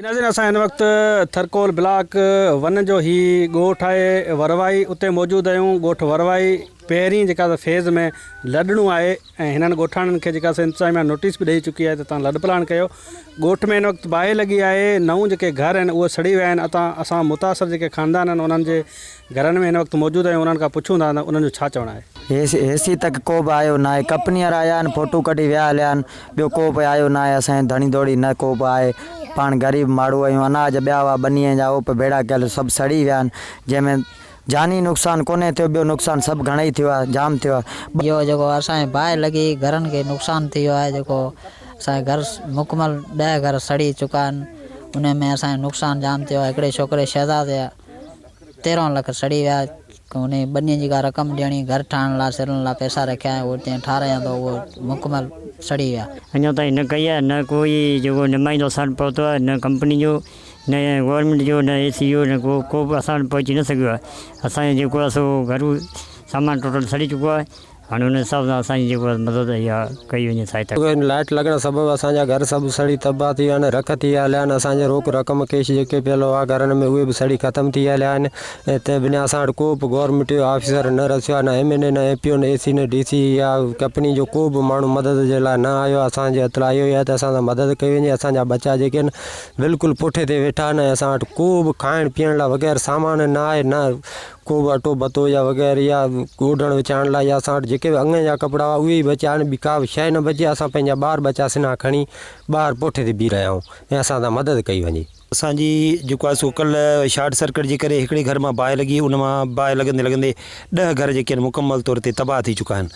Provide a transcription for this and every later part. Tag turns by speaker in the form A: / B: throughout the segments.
A: नाज़रीन असां हिन वक़्तु थरकोल ब्लॉक वन जो ही ॻोठ आहे वरवाई उते मौजूदु आहियूं। ॻोठ वरवाई पहिरीं जेका फेज़ में लॾणो आहे ऐं हिननि ॻोठाणनि खे जेका इंतिज़ामिया नोटिस बि ॾेई चुकी आहे त तव्हां लॾ प्लान कयो। ॻोठ में हिन वक़्तु बाहि लॻी आहे, 9 जेके घर आहिनि उहे सड़ी विया आहिनि। असां मुतासिर जेके ख़ानदान आहिनि उन्हनि जे घरनि में हिन वक़्तु मौजूदु आहियूं, उन्हनि खां पुछूं था त उन्हनि जो छा चवणु आहे।
B: एसी तक को बि आयो ना आहे, कंपनी वारा आया आहिनि, फोटू कढी विया हलिया आहिनि, ॿियो को बि आयो ना आहे। असांजे धणी दौड़ी न को बि आहे, पाण ग़रीब माण्हू आहियूं। अनाज ॿिया हुआ बनीअ जा उहे भेड़ा कयल सभु सड़ी विया आहिनि, जंहिंमें जानी नुक़सानु कोन्हे थियो, ॿियो नुक़सानु सभु घणेई थियो आहे, जाम थियो आहे।
C: इहो जेको असांजे बाहि लॻी घरनि खे नुक़सानु थी वियो आहे, जेको असांजे घर मुकमल 10 घर सड़ी चुका आहिनि, उन में असांजो नुक़सानु जाम थियो आहे। हिकिड़े छोकिरे शहज़ाद 13 लख सड़ी विया, उन बनीअ जी का रक़म ॾियणी, घर ठाहिण लाइ सिरनि लाइ पैसा रखिया ऐं उहो ठारायां त उहो मुकमल सड़ी विया।
D: अञा ताईं न कई आहे, न कोई जेको नुमाइंदो असां वटि पहुतो आहे, न कंपनी जो, न गवर्नमेंट जो, न एसी जो, न को बि असां वटि पहुची न सघियो आहे। असांजो जेको आहे सो घरू सामान टोटल सड़ी चुको आहे। हाणे हुन हिसाब सां असांजी जेको मदद इहा कई वञे सहायता।
E: लाइट लॻण सबबु असांजा घर सभु सड़ी तबाह थी विया आहिनि, रख थी हलिया आहिनि। असांजे रोक रक़म कैश जेके पियल हुआ घरनि में उहे बि सड़ी ख़तमु थी हलिया आहिनि। ऐं तंहिं बिना असां वटि को बि गवर्नमेंट जो ऑफिसर न रसियो आहे, न MNA, न APO, न AC, न DC या कंपनी जो को बि माण्हू मदद जे लाइ न आयो। असांजे हथला इहो ई आहे त असां सां मदद कई वञे। असांजा बचा जेके आहिनि बिल्कुलु पुठे ते वेठा आहिनि ऐं असां वटि को बि खाइण पीअण लाइ वग़ैरह सामान न आहे, न को बि अटो बतो या वग़ैरह या ॻोढ़ण विछाइण लाइ, या असां वटि जेके बि अंग जा कपिड़ा हुआ उहे ई बचिया आहिनि, ॿी का बि शइ न बची। असां पंहिंजा ॿार बचा सिना खणी ॿाहिरि पुठे ते बीह रहिया आहियूं ऐं असां सां मदद कई वञे।
F: असांजी जेको आहे सो कल्ह शॉर्ट सर्किट जे करे हिकिड़े घर मां बाहि लॻी, उन मां बाहि लॻंदे 10 घर जेके आहिनि मुकमल तौर ते तबाह थी चुका आहिनि।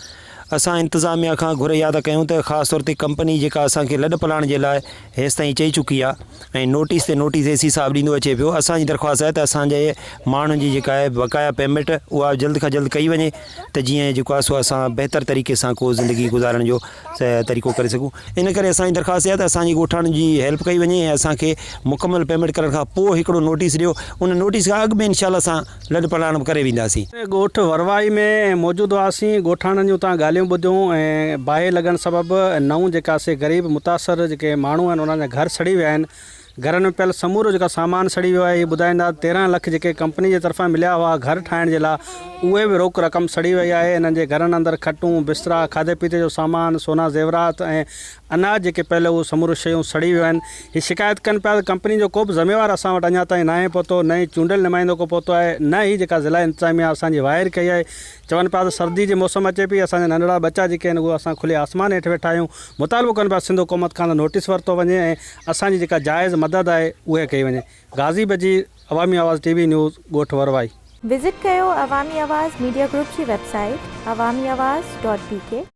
F: असां इंतिज़ामिया खां घुर यादि कयूं त ख़ासि तौर ते कंपनी जेका असांखे लॾ पलाण जे लाइ हेसि ताईं चई चुकी आहे ऐं नोटिस ते नोटिस AC साहिबु ॾींदो अचे पियो। असांजी दरख़्वास्त आहे त असांजे माण्हुनि जी जेका आहे बक़ाया पेमेंट उहा जल्द खां जल्द कई वञे, त जीअं जेको आहे सो असां बहितर तरीक़े सां को ज़िंदगी गुज़ारण जो तरीक़ो करे सघूं। इन करे असांजी दरख़्वास्त आहे त असांजी ॻोठाणनि जी हेल्प कई वञे ऐं असांखे मुकमल पेमेंट करण खां पोइ हिकिड़ो नोटिस ॾियो। उन नोटिस खां अॻु में इंशाअल्लाह असां लॾ पलाण करे वेंदासीं।
A: ॻोठ वरवाई में मौजूदु हुआसीं, ॻोठाणनि जूं तव्हां ॻाल्हियूं ॿुधियूं ऐं बाहि लॻण सबबु 9 जेका ग़रीब मुतासिर जेके माण्हू आहिनि उन्हनि जा घर सड़ी विया आहिनि। घरनि में पियल समूरो जेका सामान सड़ी वियो आहे। इहे ॿुधाईंदा 13 लख जेके कंपनी जे तरफ़ां मिलिया हुआ घर ठाहिण जे लाइ, उहे बि रोक रक़म सड़ी वई आहे। इन्हनि जे घरनि अंदरि खटूं, बिस्तरा, खाधे पीते जो सामान, सोना ज़ेवरात ऐं अनाज जेके पियल उहे समूरो शयूं सड़ी वियूं आहिनि। हीअ शिकायत कनि पिया त कंपनी जो को बि ज़िम्मेवार असां वटि अञा ताईं न आहे पहुतो, न ई चूंडियल नुमाइंदो को पहुतो आहे, न ही जेका ज़िला इंतिज़ामिया असांजी वाइर कई आहे। चवनि पिया त सर्दी जो मौसम अचे पई, असांजा नंढड़ा बच्चा जेके आहिनि उहे असां खुले आसमान हेठि वेठा आहियूं। मुतालबो कनि पिया सिंध हुकूमत खां नोटिस वरितो वञे ऐं असांजी जेका जाइज़ मदद आहे उहे कई वञे। गाज़ी बजीर, अवामी आवाज़ TV न्यूज़, ॻोठ वरवाई।
G: विज़िट कयो अवामी आवाज़ मीडिया ग्रुप जी वेबसाइट awamiawaz.pk।